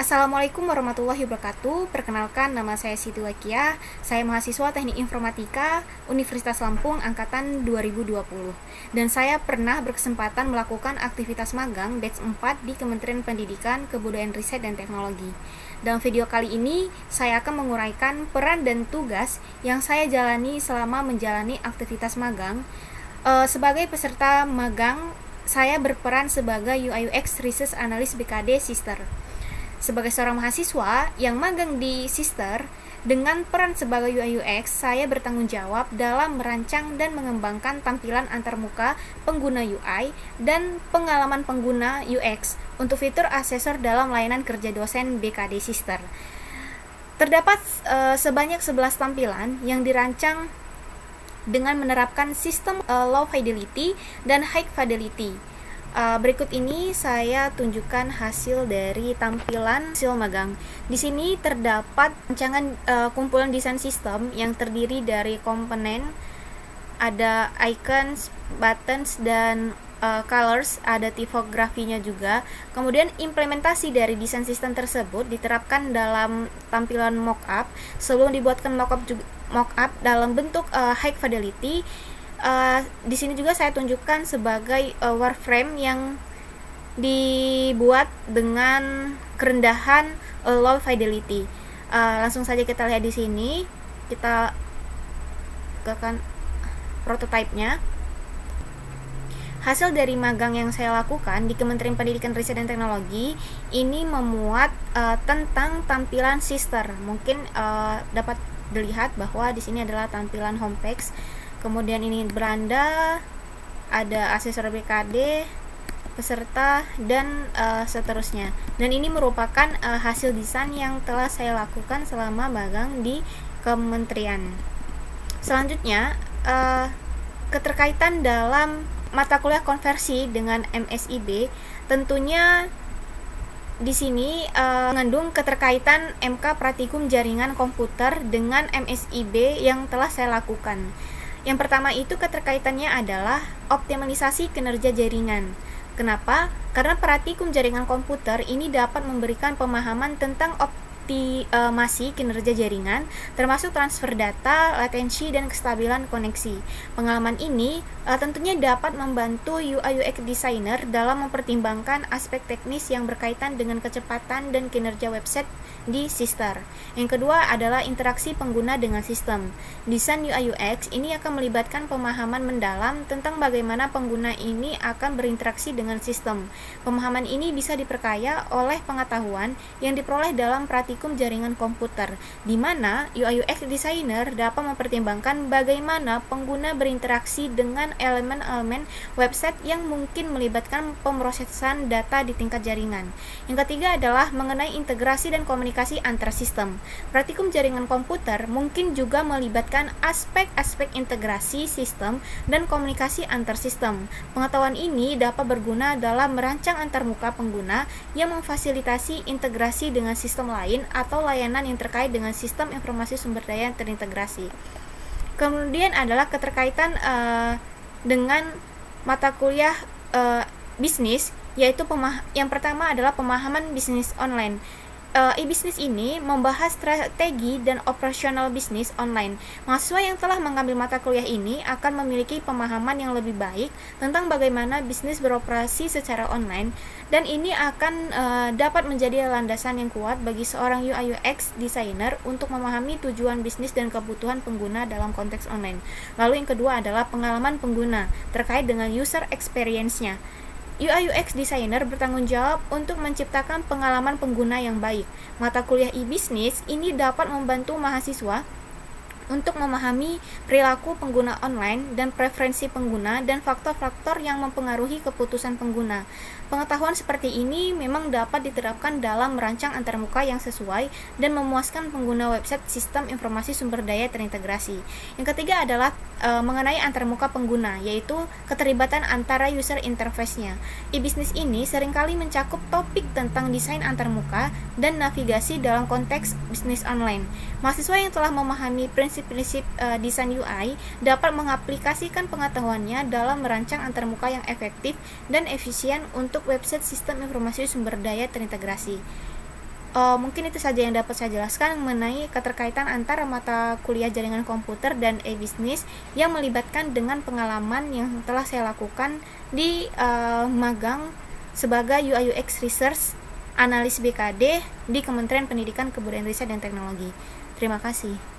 Assalamualaikum warahmatullahi wabarakatuh. Perkenalkan, nama saya Siti Wakiah. Saya mahasiswa Teknik Informatika Universitas Lampung angkatan 2020. Dan saya pernah berkesempatan melakukan aktivitas magang batch 4 di Kementerian Pendidikan, Kebudayaan Riset dan Teknologi. Dalam video kali ini, saya akan menguraikan peran dan tugas yang saya jalani selama menjalani aktivitas magang. Sebagai peserta magang, saya berperan sebagai UI UX Research Analyst BKD Sister. Sebagai seorang mahasiswa yang magang di Sister, dengan peran sebagai UI UX, saya bertanggung jawab dalam merancang dan mengembangkan tampilan antarmuka pengguna UI dan pengalaman pengguna UX untuk fitur asesor dalam layanan kerja dosen BKD Sister. Terdapat sebanyak 11 tampilan yang dirancang dengan menerapkan sistem low fidelity dan high fidelity. Berikut ini saya tunjukkan hasil dari tampilan hasil magang. Di sini terdapat rancangan kumpulan desain sistem yang terdiri dari komponen, ada icons, buttons, dan colors, ada tipografinya juga. Kemudian implementasi dari desain sistem tersebut diterapkan dalam tampilan mockup. Sebelum dibuatkan mockup dalam bentuk high fidelity, di sini juga saya tunjukkan sebagai wireframe yang dibuat dengan kerendahan low fidelity. Langsung saja kita lihat di sini. Kita bukakan prototipenya. Hasil dari magang yang saya lakukan di Kementerian Pendidikan Riset dan Teknologi ini memuat tentang tampilan Sister. Mungkin dapat dilihat bahwa di sini adalah tampilan homepage. Kemudian ini beranda, ada asesor BKD, peserta, dan seterusnya. Dan ini merupakan hasil desain yang telah saya lakukan selama magang di kementerian. Selanjutnya, keterkaitan dalam mata kuliah konversi dengan MSIB, tentunya di sini mengandung keterkaitan MK Pratikum Jaringan Komputer dengan MSIB yang telah saya lakukan. Yang pertama itu keterkaitannya adalah optimalisasi kinerja jaringan. Kenapa? Karena praktikum jaringan komputer ini dapat memberikan pemahaman tentang optimasi kinerja jaringan, termasuk transfer data, latensi, dan kestabilan koneksi. Pengalaman ini tentunya dapat membantu UI UX designer dalam mempertimbangkan aspek teknis yang berkaitan dengan kecepatan dan kinerja website di Sister. Yang kedua adalah interaksi pengguna dengan sistem. Desain UI UX ini akan melibatkan pemahaman mendalam tentang bagaimana pengguna ini akan berinteraksi dengan sistem. Pemahaman ini bisa diperkaya oleh pengetahuan yang diperoleh dalam praktikum jaringan komputer, di mana UI UX designer dapat mempertimbangkan bagaimana pengguna berinteraksi dengan elemen-elemen website yang mungkin melibatkan pemrosesan data di tingkat jaringan. Yang ketiga adalah mengenai integrasi dan komunikasi antar sistem. Praktikum jaringan komputer mungkin juga melibatkan aspek-aspek integrasi sistem dan komunikasi antar sistem. Pengetahuan ini dapat berguna dalam merancang antarmuka pengguna yang memfasilitasi integrasi dengan sistem lain atau layanan yang terkait dengan sistem informasi sumber daya terintegrasi. Kemudian adalah keterkaitan dengan mata kuliah bisnis, yaitu yang pertama adalah pemahaman bisnis online. E-bisnis ini membahas strategi dan operasional bisnis online. Mahasiswa yang telah mengambil mata kuliah ini akan memiliki pemahaman yang lebih baik tentang bagaimana bisnis beroperasi secara online, dan ini akan dapat menjadi landasan yang kuat bagi seorang UI UX designer untuk memahami tujuan bisnis dan kebutuhan pengguna dalam konteks online. Lalu yang kedua adalah pengalaman pengguna terkait dengan user experience-nya. UI UX designer bertanggung jawab untuk menciptakan pengalaman pengguna yang baik. Mata kuliah e-bisnis ini dapat membantu mahasiswa untuk memahami perilaku pengguna online dan preferensi pengguna dan faktor-faktor yang mempengaruhi keputusan pengguna. Pengetahuan seperti ini memang dapat diterapkan dalam merancang antarmuka yang sesuai dan memuaskan pengguna website sistem informasi sumber daya terintegrasi. Yang ketiga adalah mengenai antarmuka pengguna, yaitu keterlibatan antara user interface-nya. E-bisnis ini seringkali mencakup topik tentang desain antarmuka dan navigasi dalam konteks bisnis online. Mahasiswa yang telah memahami prinsip-prinsip desain UI dapat mengaplikasikan pengetahuannya dalam merancang antarmuka yang efektif dan efisien untuk website sistem informasi sumber daya terintegrasi. Mungkin itu saja yang dapat saya jelaskan mengenai keterkaitan antara mata kuliah jaringan komputer dan e-bisnis yang melibatkan dengan pengalaman yang telah saya lakukan di magang sebagai UI UX Research Analis BKD di Kementerian Pendidikan, Kebudayaan Riset dan Teknologi. Terima kasih.